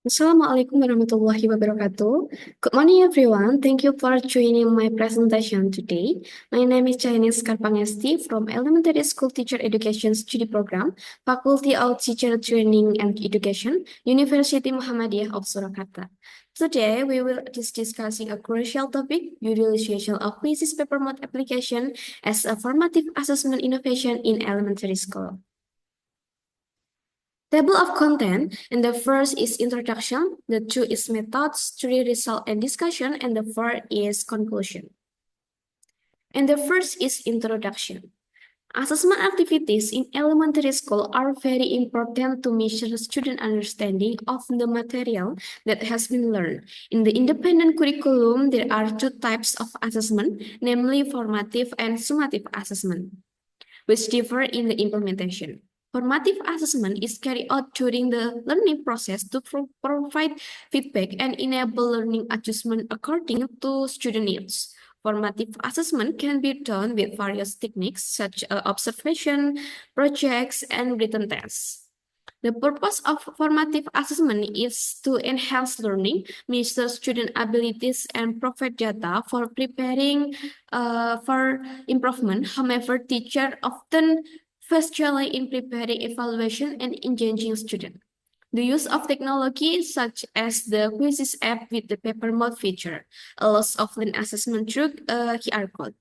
Assalamualaikum warahmatullahi wabarakatuh. Good morning, everyone. Thank you for joining my presentation today. My name is Cahyaning Sekar Pangesti from Elementary School Teacher Education Study Program, Faculty of Teacher Training and Education, University Muhammadiyah of Surakarta. Today, we will be discussing a crucial topic, utilization of QUIZIZZ paper mode application as a formative assessment innovation in elementary school. Table of content, and the first is introduction, the two is methods, three result and discussion, and the four is conclusion. And the first is introduction. Assessment activities in elementary school are very important to measure student understanding of the material that has been learned. In the independent curriculum, there are two types of assessment, namely formative and summative assessment, which differ in the implementation. Formative assessment is carried out during the learning process to provide feedback and enable learning adjustment according to student needs. Formative assessment can be done with various techniques such as observation, projects, and written tests. The purpose of formative assessment is to enhance learning, measure student abilities, and provide data for preparing for improvement. However, teachers often face challenge in preparing evaluation and engaging students. The use of technology such as the QUIZIZZ app with the paper mode feature allows offline assessment through a QR code.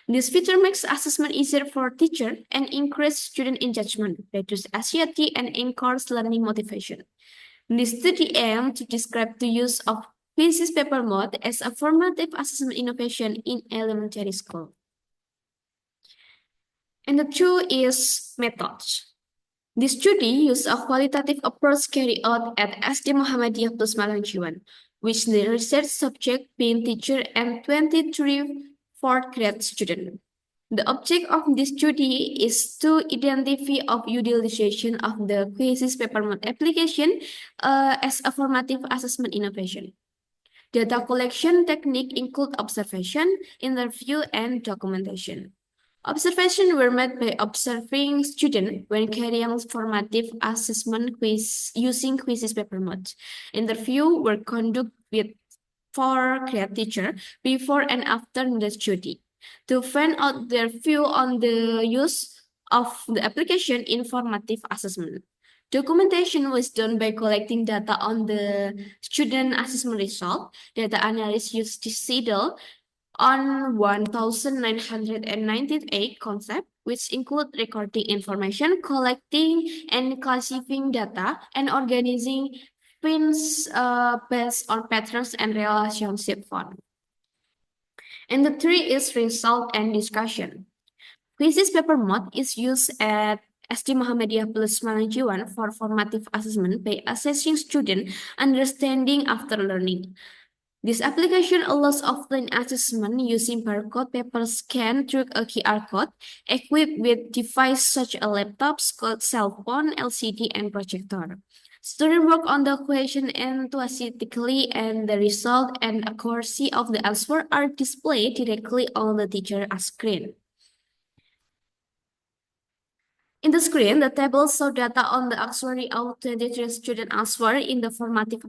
This feature makes assessment easier for teachers and increases student engagement, reduces anxiety, and encourages learning motivation. This study aims to describe the use of QUIZIZZ paper mode as a formative assessment innovation in elementary school. And the two is methods. This study used a qualitative approach carried out at SD Muhammadiyah plus Malangjiwan, which the research subject being teacher and 23 fourth grade students. The object of this study is to identify of utilization of the QUIZIZZ paper mode application as a formative assessment innovation. Data collection technique include observation, interview, and documentation. Observations were made by observing students when carrying formative assessment quiz using QUIZIZZ paper mode. Interviews were conducted with 4 grade teachers before and after the study to find out their view on the use of the application in formative assessment. Documentation was done by collecting data on the student assessment result. Data analysts used ICEDUALL on 1,998 concepts, which include recording information, collecting and classifying data, and organizing pins based on patterns and relationship found. And the three is result and discussion. QUIZIZZ paper mode is used at SD Muhammadiyah plus Malangjiwan for formative assessment by assessing student understanding after learning. This application allows offline assessment using barcode paper scan through a QR code equipped with devices such as laptops, cell phone, LCD, and projector. Students work on the question enthusiastically, and the result and accuracy of the answer are displayed directly on the teacher screen. In the screen, the table shows data on the actuary of 23 student answer in the formative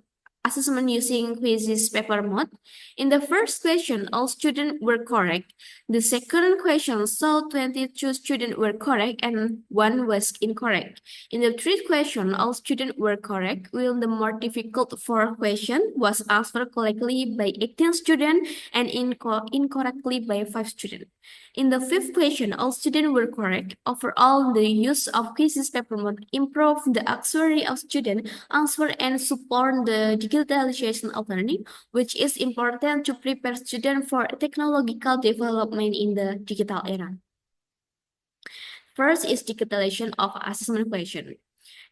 assessment using QUIZIZZ paper mode. In the first question, all students were correct. The second question saw 22 students were correct and 1 was incorrect. In the third question, all students were correct, while the more difficult fourth question was answered correctly by 18 students and incorrectly by 5 students. In the fifth question, all students were correct. Overall, the use of QUIZIZZ paper mode improved the accuracy of student answer and support the digitalization of learning, which is important to prepare students for technological development in the digital era. First is digitalization of assessment question.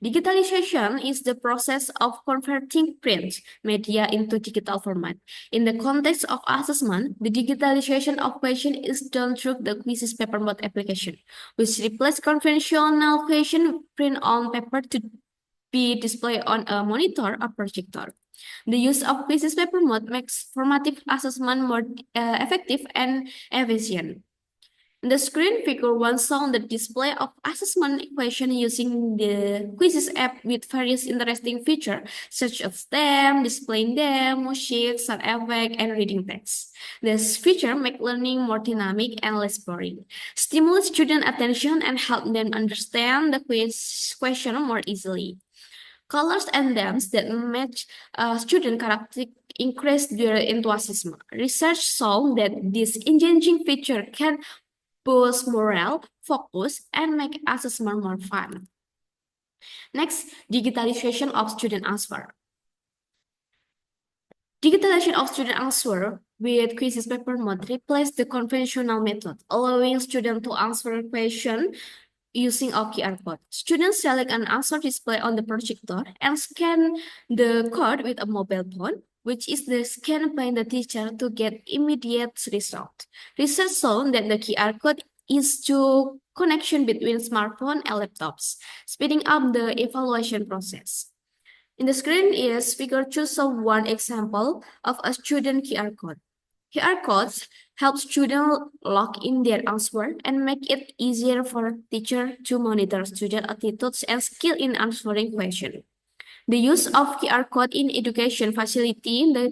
Digitalization is the process of converting print media into digital format. In the context of assessment, the digitalization of question is done through the QUIZIZZ paper mode application, which replaces conventional question print on paper to be displayed on a monitor or projector. The use of QUIZIZZ paper mode makes formative assessment more effective and efficient. In the screen, figure 1 shows the display of assessment question using the QUIZIZZ app with various interesting features such as them, displaying demo, sheets, sound effect, and reading text. This feature make learning more dynamic and less boring, stimulate student attention, and help them understand the quiz question more easily. Colors and themes that match student characteristics increase their enthusiasm. Research shows that this engaging feature can boost morale, focus, and make assessment more fun. Next, digitalization of student answer. Digitalization of student answer with QUIZIZZ paper mode replaced the conventional method, allowing students to answer questions using a QR code. Students select an answer display on the projector and scan the code with a mobile phone, which is then scanned by the teacher to get immediate result. Research shown that the QR code is to connection between smartphone and laptops, speeding up the evaluation process. In the screen is figure 2 show one example of a student QR code. QR codes help students log in their answer and make it easier for teacher to monitor student attitudes and skill in answering questions. The use of QR code in education facilitates the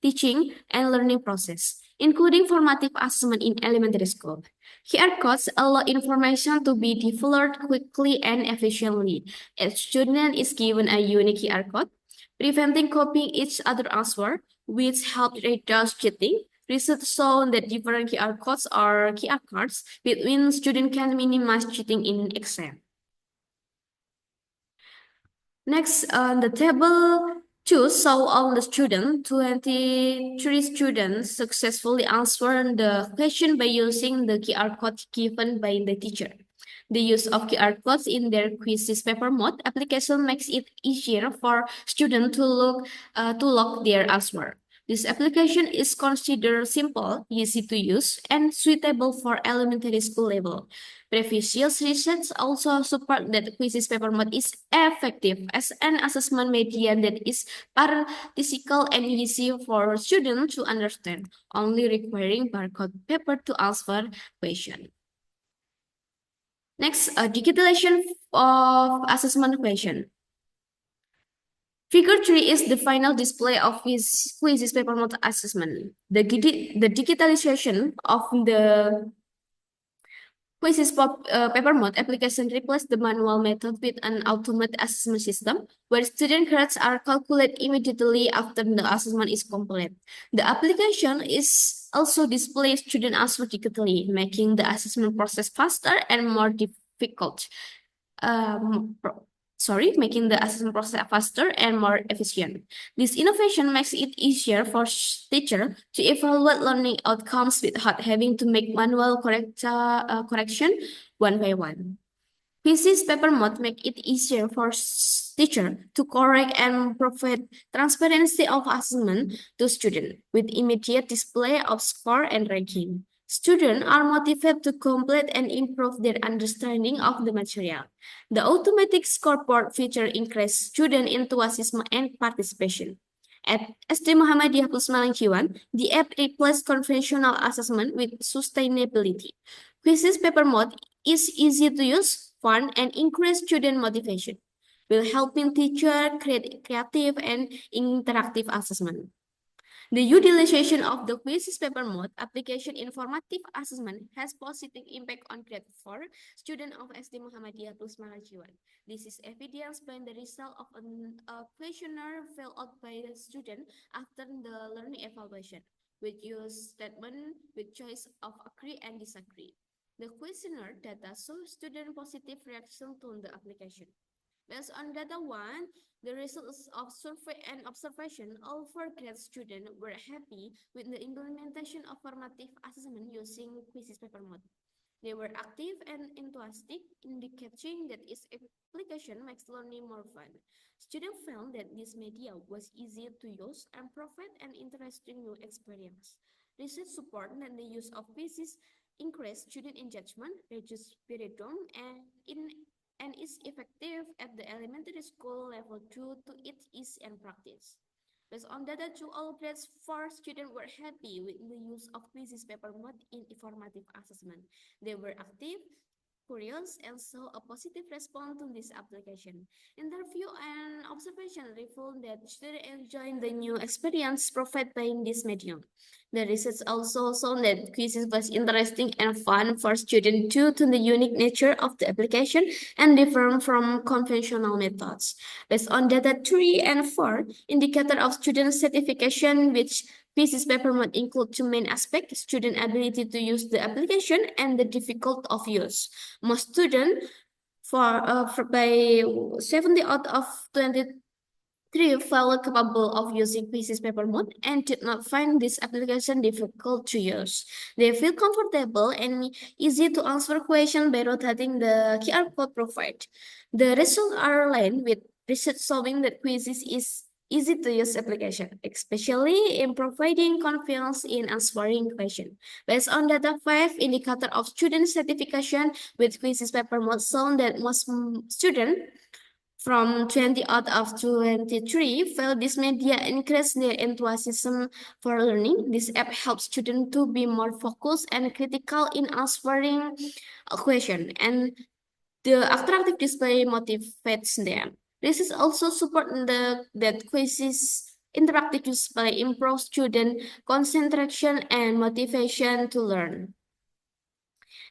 teaching and learning process, including formative assessment in elementary school. QR codes allow information to be delivered quickly and efficiently. A student is given a unique QR code, preventing copying each other's answer, which helps reduce cheating. Research shown that different QR codes or QR cards between students can minimize cheating in exam. Next, the table 2 show all the students. 23 students successfully answered the question by using the QR code given by the teacher. The use of QR codes in their QUIZIZZ paper mode application makes it easier for students to log their answer. This application is considered simple, easy to use, and suitable for elementary school level. Previous research also support that QUIZIZZ paper mode is effective as an assessment medium that is practical and easy for students to understand, only requiring barcode paper to answer question. Next, digitalization of assessment question. Figure 3 is the final display of QUIZIZZ paper mode assessment. The digitalization of the QUIZIZZ paper mode application replaced the manual method with an automated assessment system where student grades are calculated immediately after the assessment is complete. The application is also displays student answer digitally, making the assessment process faster and more difficult. Making the assessment process faster and more efficient. This innovation makes it easier for teachers to evaluate learning outcomes without having to make manual correction one by one. QUIZIZZ paper mode make it easier for teacher to correct and provide transparency of assessment to students with immediate display of score and ranking. Students are motivated to complete and improve their understanding of the material. The automatic scoreboard feature increases student enthusiasm and participation. At SD Muhammadiyah plus Malangkiwan, the app replaced conventional assessment with sustainability. QUIZIZZ paper mode is easy to use, fun, and increase student motivation, while helping teachers create creative and interactive assessment. The utilization of the QUIZIZZ paper mode application in formative assessment has positive impact on grade 4 student of SD Muhammadiyah plus Malajiwan. This is evidenced by the result of a questionnaire filled out by the student after the learning evaluation, which use statement with choice of agree and disagree. The questionnaire data shows student positive reaction to the application. Based on data 1, the results of survey and observation, all 4 grade students were happy with the implementation of formative assessment using QUIZIZZ paper mode. They were active and enthusiastic, indicating that its application makes learning more fun. Students found that this media was easy to use and provide an interesting new experience. Research support that the use of QUIZIZZ increased student engagement, reduced boredom, and is effective at the elementary school level due to its ease and practice. Based on data to all grades, 4 students were happy with the use of QUIZIZZ paper mode in informative assessment. They were active, curious, and saw a positive response to this application. Interview and observation revealed that students enjoyed the new experience provided by this medium. The research also showed that quizzes was interesting and fun for students due to the unique nature of the application and different from conventional methods. Based on data 3 and 4, indicator of student certification, which pieces paper mode include two main aspects: student ability to use the application and the difficult of use. Most students, by 70 out of 23, felt capable of using pieces paper mode and did not find this application difficult to use. They feel comfortable and easy to answer questions by rotating the QR code provided. The results are aligned with research showing that quizzes is easy to use application, especially in providing confidence in answering questions. Based on data 5, indicator of student certification with quizzes paper mode shown that most students from 20 out of 23 felt this media increased their enthusiasm for learning. This app helps students to be more focused and critical in answering a question, and the attractive display motivates them. This is also support that quizzes interactive display improve student concentration and motivation to learn.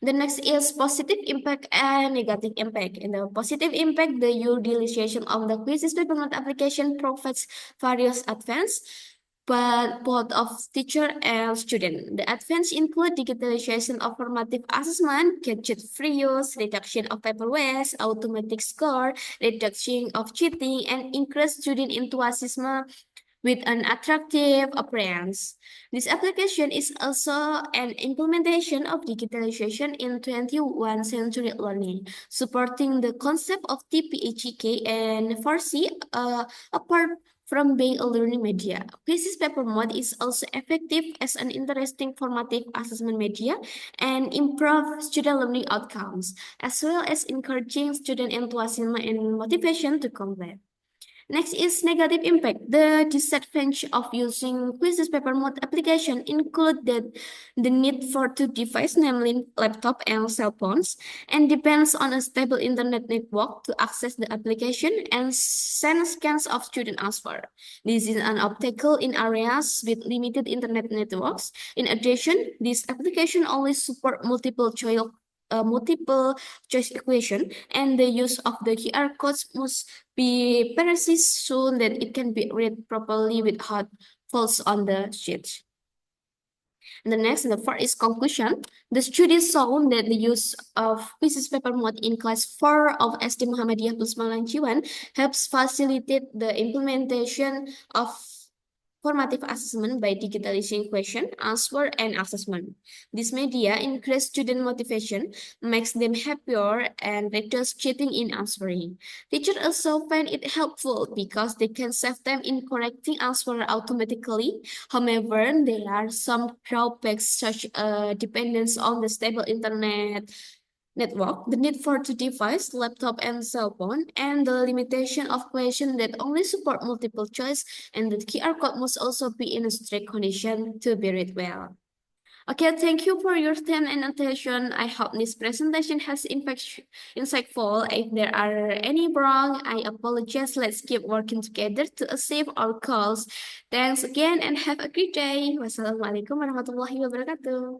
The next is positive impact and negative impact. In the positive impact, the utilization of the quizzes paper mode application provides various advances, but both of teacher and student. The advances include digitalization of formative assessment, gadget-free use, reduction of paper waste, automatic score, reduction of cheating, and increased student enthusiasm with an attractive appearance. This application is also an implementation of digitalization in 21st century learning, supporting the concept of TPHK and 4C apart from being a learning media. QUIZIZZ paper mode is also effective as an interesting formative assessment media and improve student learning outcomes, as well as encouraging student enthusiasm and motivation to complete. Next is negative impact. The disadvantage of using QUIZIZZ paper mode application include that the need for two devices, namely laptop and cell phones, and depends on a stable internet network to access the application and send scans of student answer. This is an obstacle in areas with limited internet networks. In addition, this application only support multiple choice equation, and the use of the QR codes must be precise so that it can be read properly without faults on the sheet. The next, the fourth is conclusion. The study shown that the use of QUIZIZZ paper mode in class 4 of SD Muhammadiyah plus Malanjiwan helps facilitate the implementation of formative assessment by digitalizing question, answer, and assessment. This media increase student motivation, makes them happier, and reduce cheating in answering. Teachers also find it helpful because they can save time in correcting answer automatically. However, there are some drawbacks such as dependence on the stable internet network, the need for two devices, laptop and cell phone, and the limitation of questions that only support multiple choice, and the QR code must also be in a strict condition to be read well. Okay, thank you for your time and attention. I hope this presentation has insightful. If there are any wrong, I apologize. Let's keep working together to achieve our goals. Thanks again and have a great day. Wassalamualaikum warahmatullahi wabarakatuh.